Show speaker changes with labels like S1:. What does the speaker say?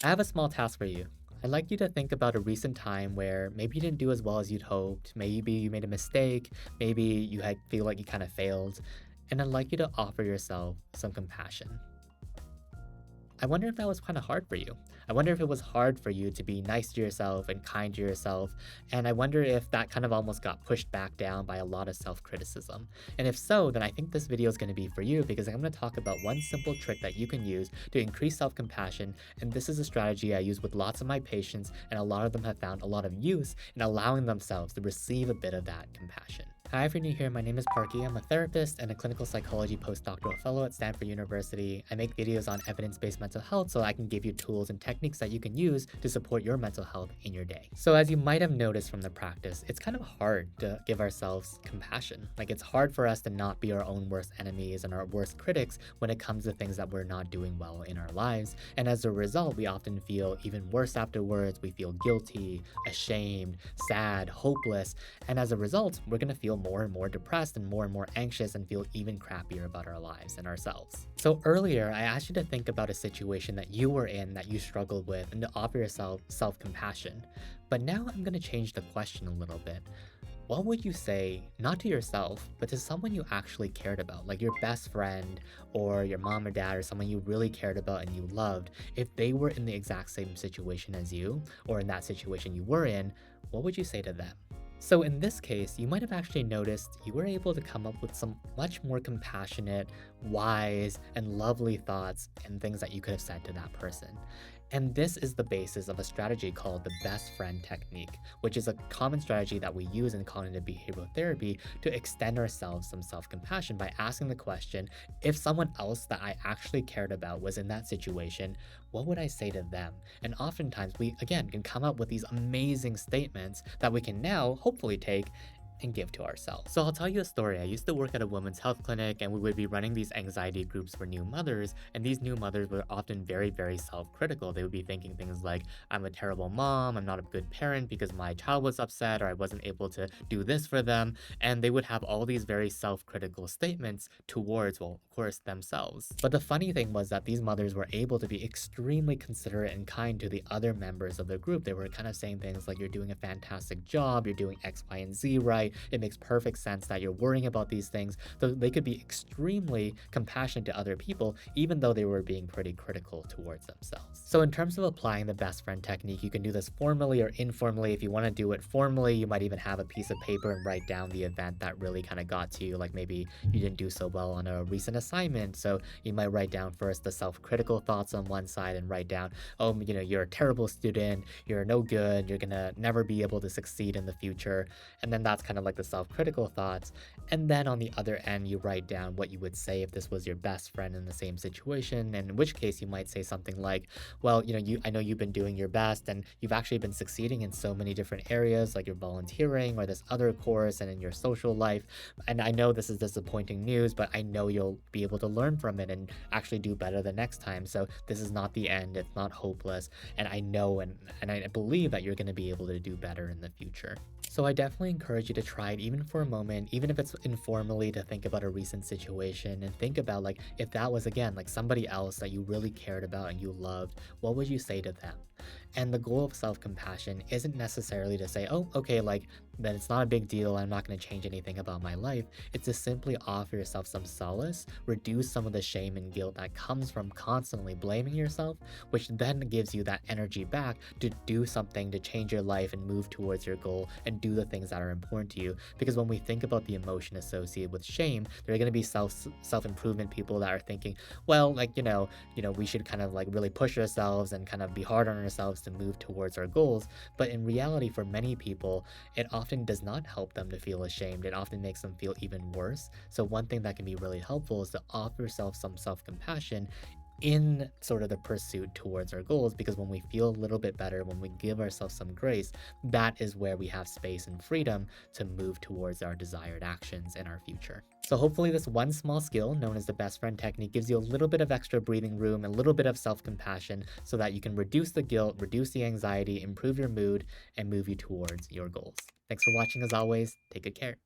S1: I have a small task for you. I'd like you to think about a recent time where maybe you didn't do as well as you'd hoped, maybe you made a mistake, maybe feel like you kind of failed, and I'd like you to offer yourself some compassion. I wonder if that was kind of hard for you. I wonder if it was hard for you to be nice to yourself and kind to yourself. And I wonder if that kind of almost got pushed back down by a lot of self criticism. And if so, then I think this video is going to be for you because I'm going to talk about one simple trick that you can use to increase self compassion. And this is a strategy I use with lots of my patients, and a lot of them have found a lot of use in allowing themselves to receive a bit of that compassion. Hi, if you're new here, my name is Parky. I'm a therapist and a clinical psychology postdoctoral fellow at Stanford University. I make videos on evidence-based mental health so I can give you tools and techniques that you can use to support your mental health in your day. So as you might have noticed from the practice, it's kind of hard to give ourselves compassion. Like it's hard for us to not be our own worst enemies and our worst critics when it comes to things that we're not doing well in our lives. And as a result, we often feel even worse afterwards. We feel guilty, ashamed, sad, hopeless. And as a result, we're going to feel more and more depressed and more anxious and feel even crappier about our lives and ourselves. So earlier, I asked you to think about a situation that you were in that you struggled with and to offer yourself self-compassion. But now I'm going to change the question a little bit. What would you say, not to yourself, but to someone you actually cared about, like your best friend or your mom or dad or someone you really cared about and you loved, if they were in the exact same situation as you, or in that situation you were in, what would you say to them? So in this case, you might have actually noticed you were able to come up with some much more compassionate, wise, and lovely thoughts and things that you could have said to that person. And this is the basis of a strategy called the best friend technique, which is a common strategy that we use in cognitive behavioral therapy to extend ourselves some self-compassion by asking the question, if someone else that I actually cared about was in that situation, what would I say to them? And oftentimes we, again, can come up with these amazing statements that we can now hopefully take and give to ourselves. So I'll tell you a story. I used to work at a women's health clinic and we would be running these anxiety groups for new mothers. And these new mothers were often very self-critical. They would be thinking things like, I'm a terrible mom, I'm not a good parent because my child was upset or I wasn't able to do this for them. And they would have all these very self-critical statements towards, well, of course, themselves. But the funny thing was that these mothers were able to be extremely considerate and kind to the other members of the group. They were kind of saying things like, you're doing a fantastic job, you're doing X, Y, and Z right. It makes perfect sense that you're worrying about these things. So they could be extremely compassionate to other people, even though they were being pretty critical towards themselves. So in terms of applying the best friend technique, you can do this formally or informally. If you want to do it formally, you might even have a piece of paper and write down the event that really kind of got to you. Like maybe you didn't do so well on a recent assignment. So you might write down first the self-critical thoughts on one side and write down, oh, you're a terrible student, you're no good, you're gonna never be able to succeed in the future. And then that's kind of like the self-critical thoughts. And then on the other end, you write down what you would say if this was your best friend in the same situation, and in which case you might say something like, well, I know you've been doing your best and you've actually been succeeding in so many different areas, like your volunteering or this other course and in your social life. And I know this is disappointing news, but I know you'll be able to learn from it and actually do better the next time. So this is not the end, it's not hopeless. And I know and I believe that you're going to be able to do better in the future. So I definitely encourage you to try it even for a moment, even if it's informally, to think about a recent situation and think about like if that was again like somebody else that you really cared about and you loved, what would you say to them? And the goal of self-compassion isn't necessarily to say, oh, okay, like then it's not a big deal, I'm not going to change anything about my life. It's to simply offer yourself some solace, reduce some of the shame and guilt that comes from constantly blaming yourself, which then gives you that energy back to do something to change your life and move towards your goal and do the things that are important to you. Because when we think about the emotion associated with shame, there are going to be self-improvement people that are thinking, well, like we should kind of like really push ourselves and kind of be hard on ourselves to move towards our goals. But in reality, for many people, it often does not help them to feel ashamed. It often makes them feel even worse. So one thing that can be really helpful is to offer yourself some self-compassion in sort of the pursuit towards our goals, because when we feel a little bit better, when we give ourselves some grace, that is where we have space and freedom to move towards our desired actions in our future. So hopefully this one small skill known as the best friend technique gives you a little bit of extra breathing room, a little bit of self-compassion so that you can reduce the guilt, reduce the anxiety, improve your mood, and move you towards your goals. Thanks for watching as always. Take good care.